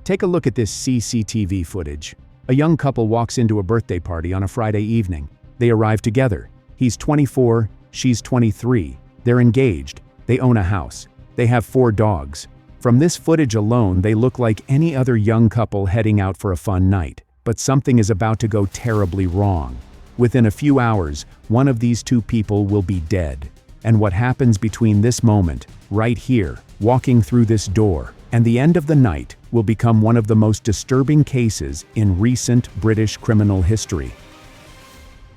Take a look at this CCTV footage. A young couple walks into a birthday party on a Friday evening. They arrive together. He's 24, she's 23. They're engaged. They own a house. They have 4 dogs. From this footage alone, they look like any other young couple heading out for a fun night. But something is about to go terribly wrong. Within a few hours, one of these 2 people will be dead. And what happens between this moment, right here, walking through this door, and the end of the night will become one of the most disturbing cases in recent British criminal history.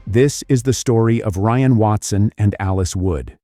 This is the story of Ryan Watson and Alice Wood.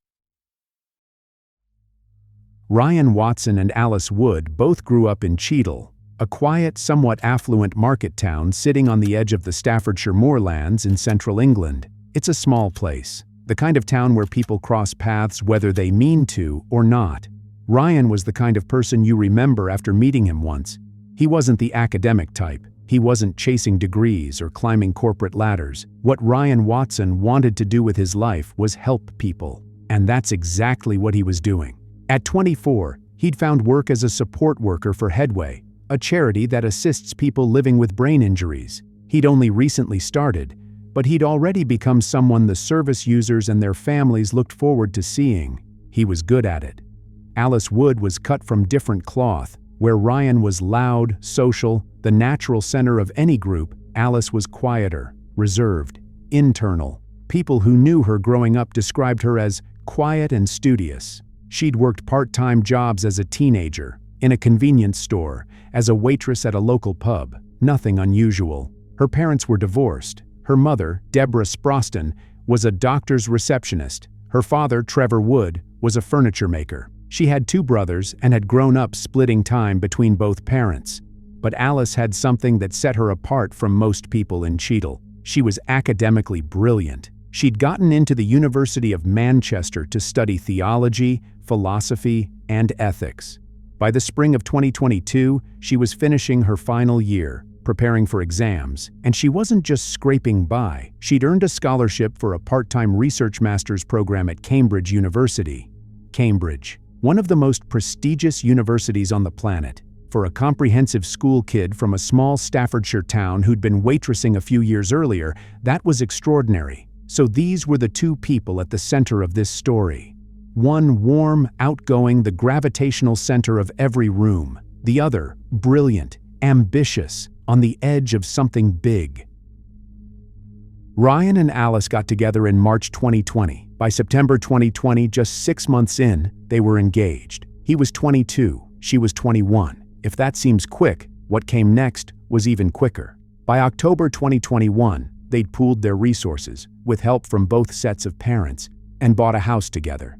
Ryan Watson and Alice Wood both grew up in Cheadle, a quiet, somewhat affluent market town sitting on the edge of the Staffordshire moorlands in central England. It's a small place, the kind of town where people cross paths whether they mean to or not. Ryan was the kind of person you remember after meeting him once. He wasn't the academic type. He wasn't chasing degrees or climbing corporate ladders. What Ryan Watson wanted to do with his life was help people. And that's exactly what he was doing. At 24, he'd found work as a support worker for Headway, a charity that assists people living with brain injuries. He'd only recently started, but he'd already become someone the service users and their families looked forward to seeing. He was good at it. Alice Wood was cut from different cloth. Where Ryan was loud, social, the natural center of any group, Alice was quieter, reserved, internal. People who knew her growing up described her as quiet and studious. She'd worked part-time jobs as a teenager, in a convenience store, as a waitress at a local pub. Nothing unusual. Her parents were divorced. Her mother, Deborah Sproston, was a doctor's receptionist. Her father, Trevor Wood, was a furniture maker. She had 2 brothers and had grown up splitting time between both parents. But Alice had something that set her apart from most people in Cheadle. She was academically brilliant. She'd gotten into the University of Manchester to study theology, philosophy, and ethics. By the spring of 2022, she was finishing her final year, preparing for exams, and she wasn't just scraping by. She'd earned a scholarship for a part-time research master's program at Cambridge University. Cambridge, one of the most prestigious universities on the planet. For a comprehensive school kid from a small Staffordshire town who'd been waitressing a few years earlier, that was extraordinary. So these were the 2 people at the center of this story. One warm, outgoing, the gravitational center of every room. The other, brilliant, ambitious, on the edge of something big. Ryan and Alice got together in March 2020. By September 2020, just 6 months in, they were engaged. He was 22, she was 21. If that seems quick, what came next was even quicker. By October 2021, they'd pooled their resources, with help from both sets of parents, and bought a house together.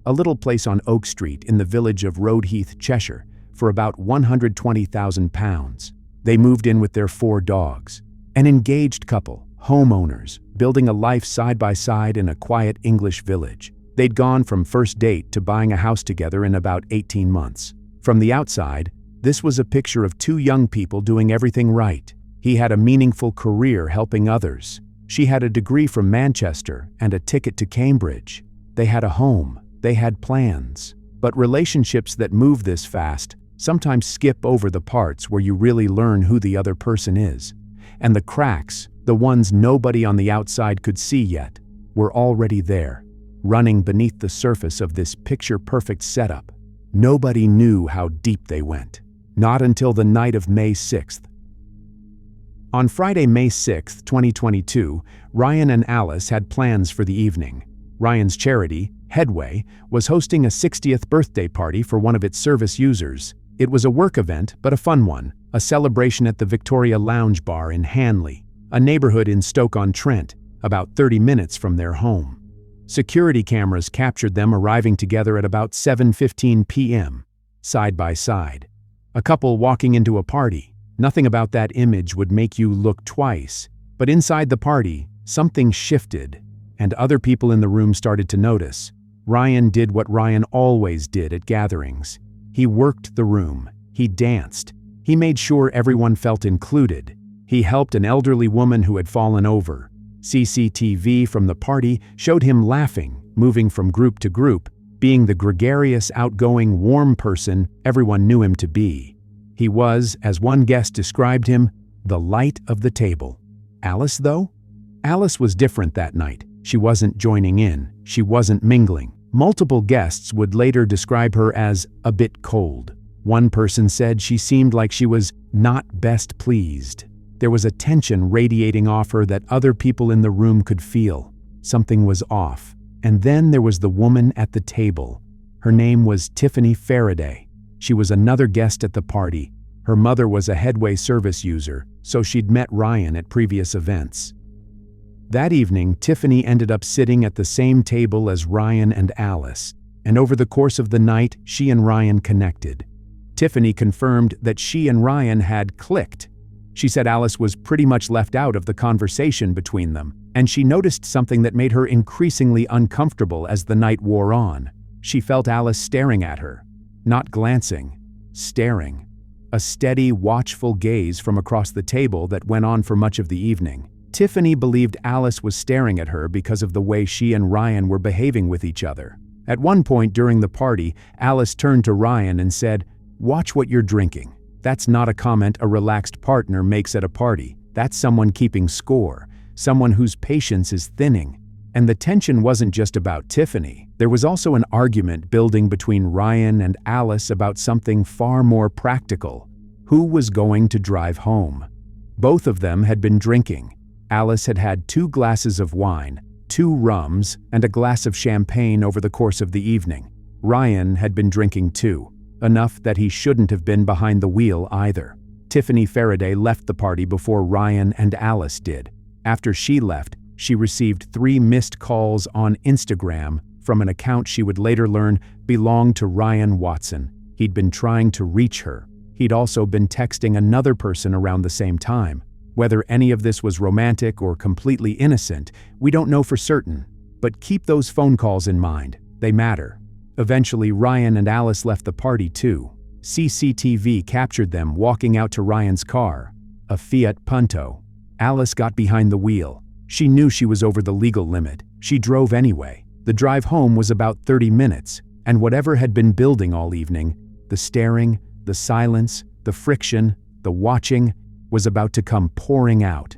A little place on Oak Street in the village of Roadheath, Cheshire, for about £120,000. They moved in with their 4 dogs. An engaged couple, homeowners, building a life side by side in a quiet English village. They'd gone from first date to buying a house together in about 18 months. From the outside, this was a picture of 2 young people doing everything right. He had a meaningful career helping others. She had a degree from Manchester and a ticket to Cambridge. They had a home. They had plans. But relationships that move this fast sometimes skip over the parts where you really learn who the other person is. And the cracks, the ones nobody on the outside could see yet, were already there, running beneath the surface of this picture-perfect setup. Nobody knew how deep they went. Not until the night of May 6th. On Friday, May 6, 2022, Ryan and Alice had plans for the evening. Ryan's charity, Headway, was hosting a 60th birthday party for one of its service users. It was a work event, but a fun one, a celebration at the Victoria Lounge Bar in Hanley, a neighborhood in Stoke-on-Trent, about 30 minutes from their home. Security cameras captured them arriving together at about 7:15 p.m., side by side. A couple walking into a party. Nothing about that image would make you look twice. But inside the party, something shifted, and other people in the room started to notice. Ryan did what Ryan always did at gatherings. He worked the room. He danced. He made sure everyone felt included. He helped an elderly woman who had fallen over. CCTV from the party showed him laughing, moving from group to group, being the gregarious, outgoing, warm person everyone knew him to be. He was, as one guest described him, the light of the table. Alice, though? Alice was different that night. She wasn't joining in. She wasn't mingling. Multiple guests would later describe her as a bit cold. One person said she seemed like she was not best pleased. There was a tension radiating off her that other people in the room could feel. Something was off. And then there was the woman at the table. Her name was Tiffany Faraday. She was another guest at the party. Her mother was a Headway service user, so she'd met Ryan at previous events. That evening, Tiffany ended up sitting at the same table as Ryan and Alice, and over the course of the night, she and Ryan connected. Tiffany confirmed that she and Ryan had clicked. She said Alice was pretty much left out of the conversation between them, and she noticed something that made her increasingly uncomfortable as the night wore on. She felt Alice staring at her. Not glancing, staring. A steady, watchful gaze from across the table that went on for much of the evening. Tiffany believed Alice was staring at her because of the way she and Ryan were behaving with each other. At one point during the party, Alice turned to Ryan and said, "Watch what you're drinking." That's not a comment a relaxed partner makes at a party. That's someone keeping score, someone whose patience is thinning. And the tension wasn't just about Tiffany. There was also an argument building between Ryan and Alice about something far more practical. Who was going to drive home? Both of them had been drinking. Alice had had 2 glasses of wine, 2 rums, and a glass of champagne over the course of the evening. Ryan had been drinking too, enough that he shouldn't have been behind the wheel either. Tiffany Faraday left the party before Ryan and Alice did. After she left, she received 3 missed calls on Instagram from an account she would later learn belonged to Ryan Watson. He'd been trying to reach her. He'd also been texting another person around the same time. Whether any of this was romantic or completely innocent, we don't know for certain. But keep those phone calls in mind. They matter. Eventually, Ryan and Alice left the party too. CCTV captured them walking out to Ryan's car, a Fiat Punto. Alice got behind the wheel. She knew she was over the legal limit. She drove anyway. The drive home was about 30 minutes, and whatever had been building all evening, the staring, the silence, the friction, the watching, was about to come pouring out.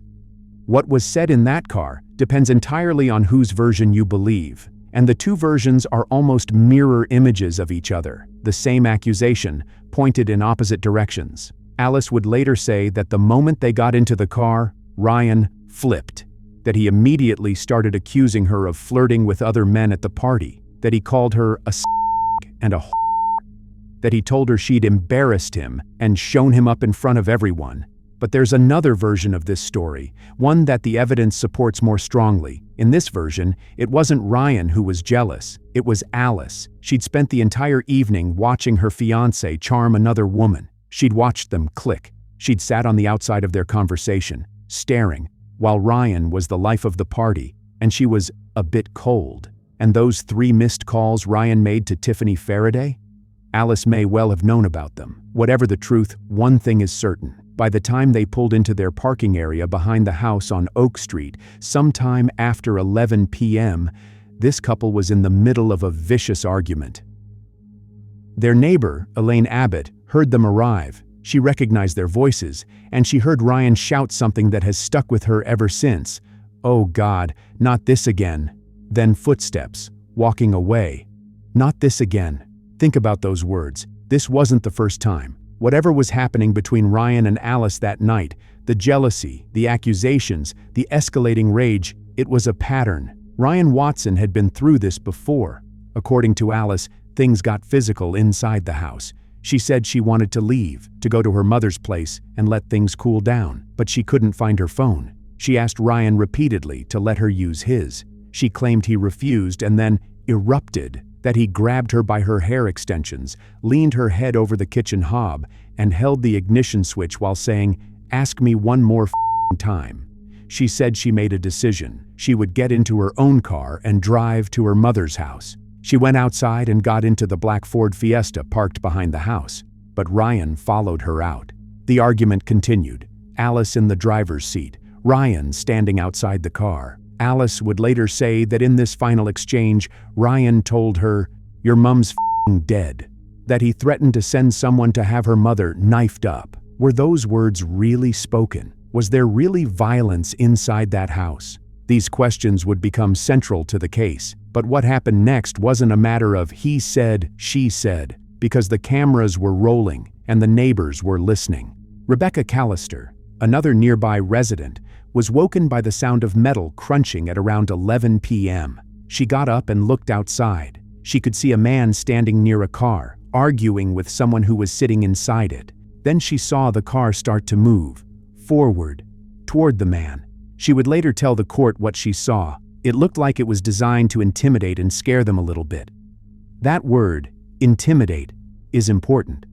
What was said in that car depends entirely on whose version you believe, and the 2 versions are almost mirror images of each other, the same accusation, pointed in opposite directions. Alice would later say that the moment they got into the car, Ryan flipped, that he immediately started accusing her of flirting with other men at the party, that he called her a and a that he told her she'd embarrassed him and shown him up in front of everyone. But there's another version of this story, one that the evidence supports more strongly. In this version, it wasn't Ryan who was jealous, it was Alice. She'd spent the entire evening watching her fiancé charm another woman. She'd watched them click. She'd sat on the outside of their conversation, staring, while Ryan was the life of the party, and she was a bit cold. And those 3 missed calls Ryan made to Tiffany Faraday? Alice may well have known about them. Whatever the truth, one thing is certain. By the time they pulled into their parking area behind the house on Oak Street, sometime after 11 p.m., this couple was in the middle of a vicious argument. Their neighbor, Elaine Abbott, heard them arrive. She recognized their voices, and she heard Ryan shout something that has stuck with her ever since. "Oh God, not this again." Then footsteps, walking away. Not this again. Think about those words. This wasn't the first time. Whatever was happening between Ryan and Alice that night, the jealousy, the accusations, the escalating rage, it was a pattern. Ryan Watson had been through this before. According to Alice, things got physical inside the house. She said she wanted to leave, to go to her mother's place and let things cool down, but she couldn't find her phone. She asked Ryan repeatedly to let her use his. She claimed he refused and then erupted, that he grabbed her by her hair extensions, leaned her head over the kitchen hob, and held the ignition switch while saying, "Ask me one more time." She said she made a decision. She would get into her own car and drive to her mother's house. She went outside and got into the black Ford Fiesta parked behind the house, but Ryan followed her out. The argument continued. Alice in the driver's seat, Ryan standing outside the car. Alice would later say that in this final exchange, Ryan told her, "Your mum's dead." That he threatened to send someone to have her mother knifed up. Were those words really spoken? Was there really violence inside that house? These questions would become central to the case. But what happened next wasn't a matter of he said, she said, because the cameras were rolling and the neighbors were listening. Rebecca Callister, another nearby resident, was woken by the sound of metal crunching at around 11 p.m. She got up and looked outside. She could see a man standing near a car, arguing with someone who was sitting inside it. Then she saw the car start to move forward, toward the man. She would later tell the court what she saw. It looked like it was designed to intimidate and scare them a little bit. That word, intimidate, is important,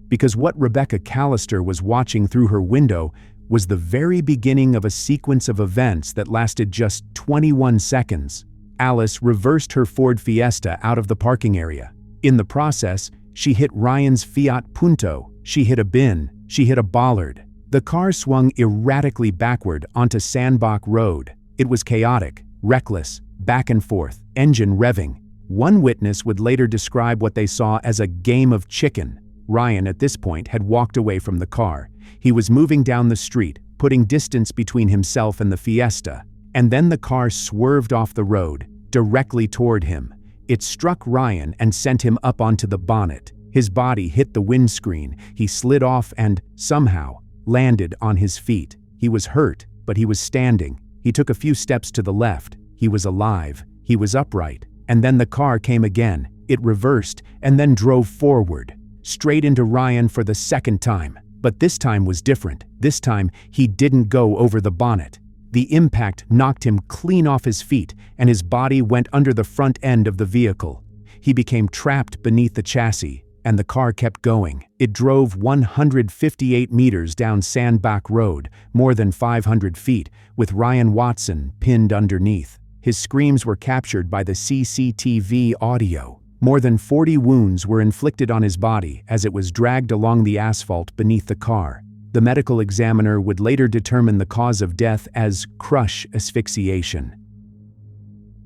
because what Rebecca Callister was watching through her window was the very beginning of a sequence of events that lasted just 21 seconds. Alice reversed her Ford Fiesta out of the parking area. In the process, she hit Ryan's Fiat Punto. She hit a bin. She hit a bollard. The car swung erratically backward onto Sandbach Road. It was chaotic, reckless, back and forth, engine revving. One witness would later describe what they saw as a game of chicken. Ryan, at this point, had walked away from the car. He was moving down the street, putting distance between himself and the Fiesta. And then the car swerved off the road, directly toward him. It struck Ryan and sent him up onto the bonnet. His body hit the windscreen. He slid off and, somehow, landed on his feet. He was hurt, but he was standing. He took a few steps to the left. He was alive. He was upright. And then the car came again. It reversed and then drove forward, straight into Ryan for the second time. But this time was different. This time, he didn't go over the bonnet. The impact knocked him clean off his feet, and his body went under the front end of the vehicle. He became trapped beneath the chassis, and the car kept going. It drove 158 meters down Sandbach Road, more than 500 feet, with Ryan Watson pinned underneath. His screams were captured by the CCTV audio. More than 40 wounds were inflicted on his body as it was dragged along the asphalt beneath the car. The medical examiner would later determine the cause of death as crush asphyxiation.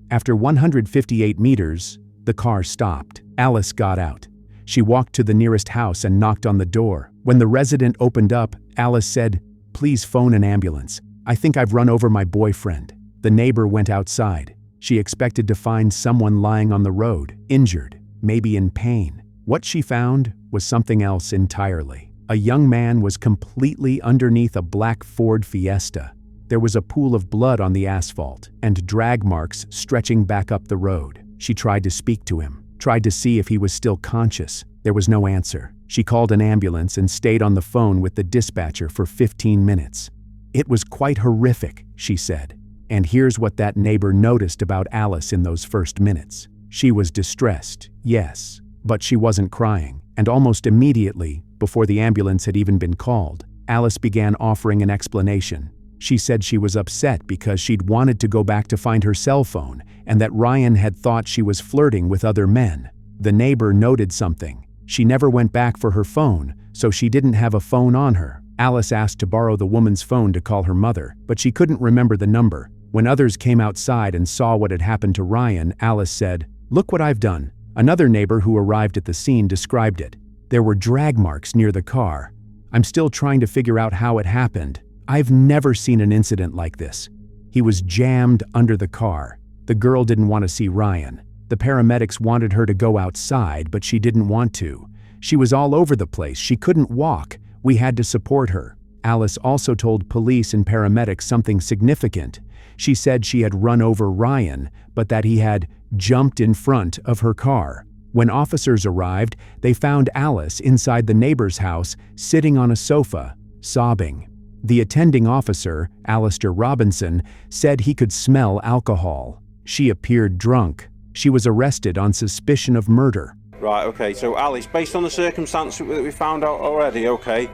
After 158 meters, the car stopped. Alice got out. She walked to the nearest house and knocked on the door. When the resident opened up, Alice said, "Please phone an ambulance. I think I've run over my boyfriend." The neighbor went outside. She expected to find someone lying on the road, injured, maybe in pain. What she found was something else entirely. A young man was completely underneath a black Ford Fiesta. There was a pool of blood on the asphalt and drag marks stretching back up the road. She tried to speak to him, tried to see if he was still conscious. There was no answer. She called an ambulance and stayed on the phone with the dispatcher for 15 minutes. "It was quite horrific," she said. And here's what that neighbor noticed about Alice in those first minutes. She was distressed, yes, but she wasn't crying. And almost immediately, before the ambulance had even been called, Alice began offering an explanation. She said she was upset because she'd wanted to go back to find her cell phone and that Ryan had thought she was flirting with other men. The neighbor noted something. She never went back for her phone, so she didn't have a phone on her. Alice asked to borrow the woman's phone to call her mother, but she couldn't remember the number. When others came outside and saw what had happened to Ryan, Alice said, "Look what I've done." Another neighbor who arrived at the scene described it. There were drag marks near the car. "I'm still trying to figure out how it happened. I've never seen an incident like this." He was jammed under the car. The girl didn't want to see Ryan. The paramedics wanted her to go outside, but she didn't want to. She was all over the place. She couldn't walk. We had to support her. Alice also told police and paramedics something significant. She said she had run over Ryan, but that he had jumped in front of her car. When officers arrived, they found Alice inside the neighbor's house, sitting on a sofa, sobbing. The attending officer, Alistair Robinson, said he could smell alcohol. She appeared drunk. She was arrested on suspicion of murder. Right, okay, so Alice, based on the circumstances that we found out already, okay,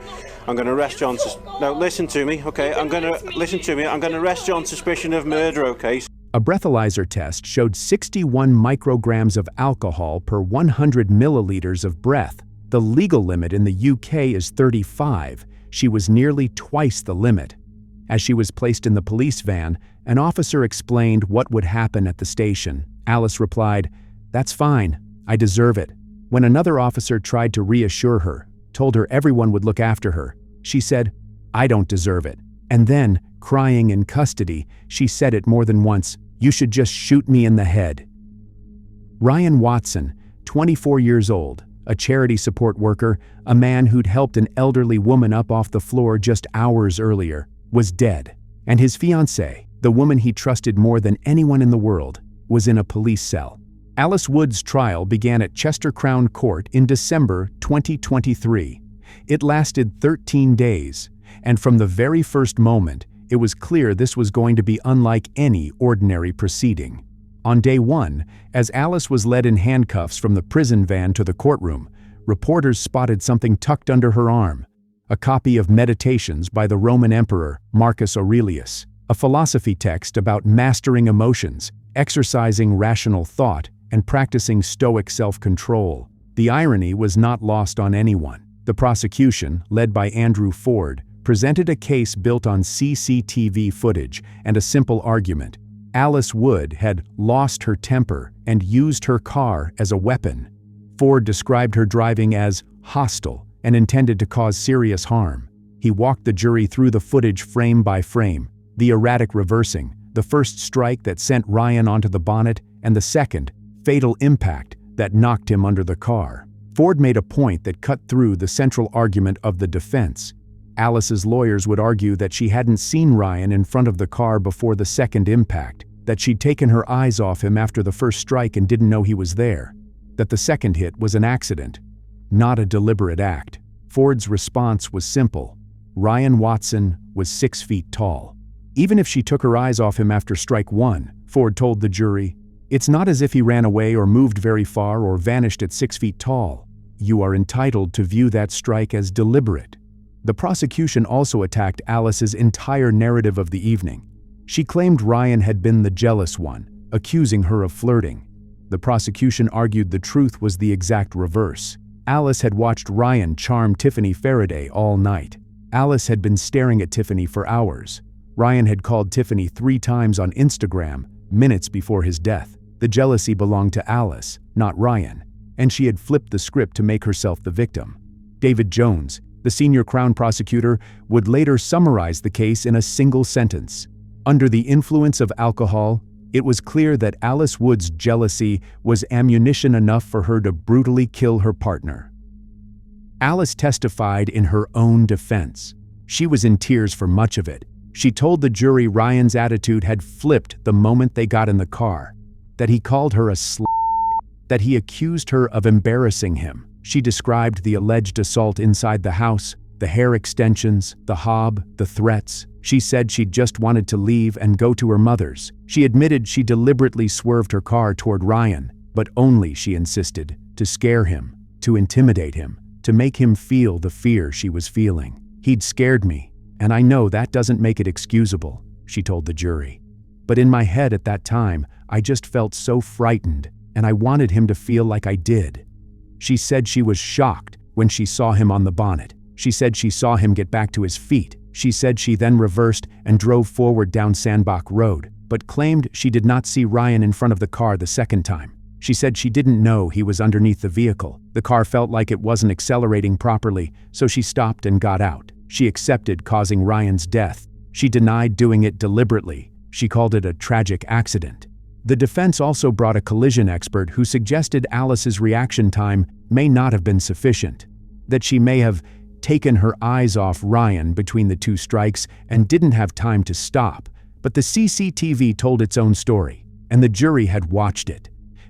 I'm going to arrest you on... No, listen to me, okay, I'm going to arrest you on suspicion of murder, okay? A breathalyzer test showed 61 micrograms of alcohol per 100 milliliters of breath. The legal limit in the UK is 35. She was nearly twice the limit. As she was placed in the police van, an officer explained what would happen at the station. Alice replied, "That's fine. I deserve it." When another officer tried to reassure her, told her everyone would look after her, she said, "I don't deserve it." And then, crying in custody, she said it more than once, "You should just shoot me in the head." Ryan Watson, 24 years old, a charity support worker, a man who'd helped an elderly woman up off the floor just hours earlier, was dead. And his fiancée, the woman he trusted more than anyone in the world, was in a police cell. Alice Wood's trial began at Chester Crown Court in December 2023. It lasted 13 days, and from the very first moment, it was clear this was going to be unlike any ordinary proceeding. On day one, as Alice was led in handcuffs from the prison van to the courtroom, reporters spotted something tucked under her arm, a copy of Meditations by the Roman Emperor Marcus Aurelius, a philosophy text about mastering emotions, exercising rational thought, and practicing stoic self-control. The irony was not lost on anyone. The prosecution, led by Andrew Ford, presented a case built on CCTV footage and a simple argument. Alice Wood had lost her temper and used her car as a weapon. Ford described her driving as hostile and intended to cause serious harm. He walked the jury through the footage frame by frame, the erratic reversing, the first strike that sent Ryan onto the bonnet, and the second, fatal impact that knocked him under the car. Ford made a point that cut through the central argument of the defense. Alice's lawyers would argue that she hadn't seen Ryan in front of the car before the second impact, that she'd taken her eyes off him after the first strike and didn't know he was there, that the second hit was an accident, not a deliberate act. Ford's response was simple. Ryan Watson was 6 feet tall. Even if she took her eyes off him after strike one, Ford told the jury, it's not as if he ran away or moved very far or vanished at 6 feet tall. You are entitled to view that strike as deliberate. The prosecution also attacked Alice's entire narrative of the evening. She claimed Ryan had been the jealous one, accusing her of flirting. The prosecution argued the truth was the exact reverse. Alice had watched Ryan charm Tiffany Faraday all night. Alice had been staring at Tiffany for hours. Ryan had called Tiffany 3 times on Instagram, minutes before his death. The jealousy belonged to Alice, not Ryan, and she had flipped the script to make herself the victim. David Jones, the senior Crown prosecutor, would later summarize the case in a single sentence. Under the influence of alcohol, it was clear that Alice Wood's jealousy was ammunition enough for her to brutally kill her partner. Alice testified in her own defense. She was in tears for much of it. She told the jury Ryan's attitude had flipped the moment they got in the car, that he called her a slut, that he accused her of embarrassing him. She described the alleged assault inside the house, the hair extensions, the hob, the threats. She said she just wanted to leave and go to her mother's. She admitted she deliberately swerved her car toward Ryan, but only, she insisted, to scare him, to intimidate him, to make him feel the fear she was feeling. He'd scared me, and I know that doesn't make it excusable, she told the jury. But in my head at that time, I just felt so frightened, and I wanted him to feel like I did. She said she was shocked when she saw him on the bonnet. She said she saw him get back to his feet. She said she then reversed and drove forward down Sandbach Road, but claimed she did not see Ryan in front of the car the second time. She said she didn't know he was underneath the vehicle. The car felt like it wasn't accelerating properly, so she stopped and got out. She accepted causing Ryan's death. She denied doing it deliberately. She called it a tragic accident. The defense also brought a collision expert who suggested Alice's reaction time may not have been sufficient, that she may have taken her eyes off Ryan between the 2 strikes and didn't have time to stop. But the CCTV told its own story, and the jury had watched it.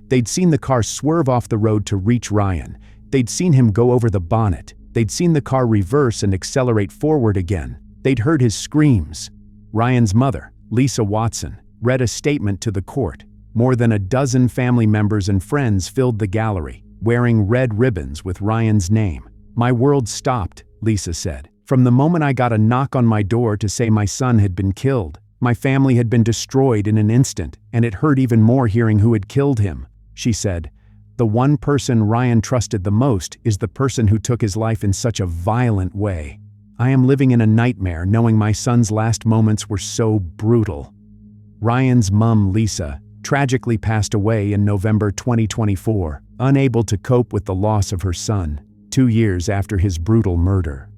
They'd seen the car swerve off the road to reach Ryan. They'd seen him go over the bonnet. They'd seen the car reverse and accelerate forward again. They'd heard his screams. Ryan's mother, Lisa Watson, read a statement to the court. More than a dozen family members and friends filled the gallery, wearing red ribbons with Ryan's name. My world stopped, Lisa said. From the moment I got a knock on my door to say my son had been killed, my family had been destroyed in an instant, and it hurt even more hearing who had killed him. She said, the one person Ryan trusted the most is the person who took his life in such a violent way. I am living in a nightmare knowing my son's last moments were so brutal. Ryan's mum, Lisa, tragically passed away in November 2024. unable to cope with the loss of her son, 2 years after his brutal murder.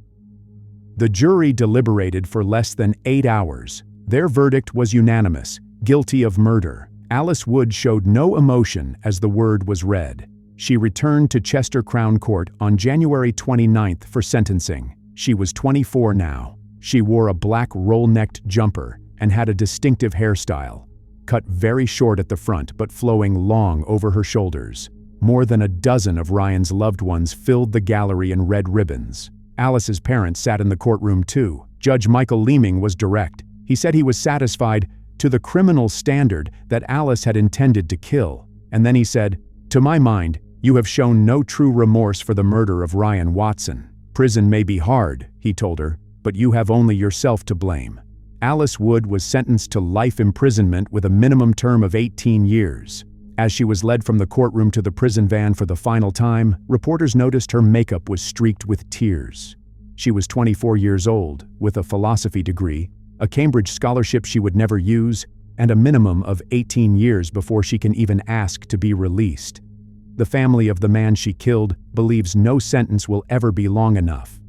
The jury deliberated for less than 8 hours. Their verdict was unanimous: guilty of murder. Alice Wood showed no emotion as the word was read. She returned to Chester Crown Court on January 29th for sentencing. She was 24 now. She wore a black roll-necked jumper and had a distinctive hairstyle, cut very short at the front but flowing long over her shoulders. More than a dozen of Ryan's loved ones filled the gallery in red ribbons. Alice's parents sat in the courtroom too. Judge Michael Leeming was direct. He said he was satisfied to the criminal standard that Alice had intended to kill. And then he said, "To my mind, you have shown no true remorse for the murder of Ryan Watson. Prison may be hard," he told her, "but you have only yourself to blame." Alice Wood was sentenced to life imprisonment with a minimum term of 18 years. As she was led from the courtroom to the prison van for the final time, reporters noticed her makeup was streaked with tears. She was 24 years old, with a philosophy degree, a Cambridge scholarship she would never use, and a minimum of 18 years before she can even ask to be released. The family of the man she killed believes no sentence will ever be long enough.